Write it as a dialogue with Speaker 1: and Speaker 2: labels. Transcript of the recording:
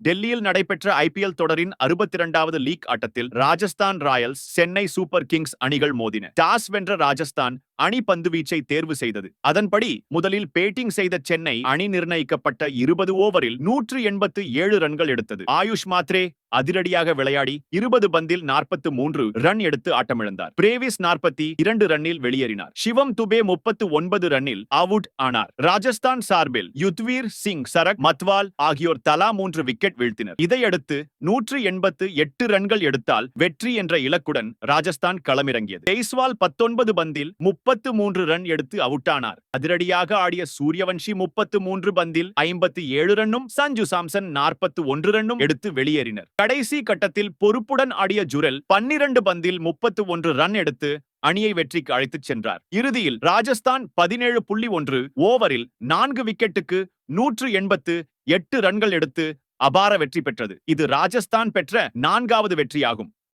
Speaker 1: டெல்லியில் நடைபெற்ற ஐபிஎல் தொடரின் 62வது லீக் ஆட்டத்தில் Rajasthan Royals Chennai super Kings அணிகள் மோதின. டாஸ் வென்ற ராஜஸ்தான் அணி பந்துவீச்சை தேர்வு செய்தது. அதன்படி முதலில் பேட்டிங் செய்த சென்னை அணி நிர்ணயிக்கப்பட்ட 20 ஓவரில் 187 ரன்கள் எடுத்தது. ஆயுஷ் மாத்ரே அதிரடியாக விளையாடி 20 பந்தில் 43 ரன் எடுத்து ஆட்டமிழந்தார். பிரேவிஸ் 42 ரன்னில் வெளியேறினார். சிவம் துபே 39 ரன்னில் அவுட் ஆனார். ராஜஸ்தான் சார்பில் யுத்வீர் சிங், சரக் மத்வால் ஆகியோர் தலா 3 விக்கெட் வீழ்த்தினர். இதையடுத்து 188 ரன்கள் எடுத்தால் வெற்றி என்ற இலக்குடன் ராஜஸ்தான் களமிறங்கியது. ஜெய்ஸ்வால் 19 பந்தில் 33 ரன் எடுத்து அவுட் ஆனார். அதிரடியாக ஆடிய சூரியவன்ஷி 33 பந்தில் 57 ரன்னும், சஞ்சு சாம்சன் 41 ரன்னும் எடுத்து வெளியேறினர். கடைசி கட்டத்தில் பொறுப்புடன் ஆடிய ஜுரெல் 12 பந்தில் 31 ரன் எடுத்து அணியை வெற்றிக்கு அழைத்துச் சென்றார். இறுதியில் ராஜஸ்தான் 17.1 ஓவரில் 4 விக்கெட்டுக்கு 188 ரன்கள் எடுத்து அபார வெற்றி பெற்றது. இது ராஜஸ்தான் பெற்ற 4வது வெற்றியாகும்.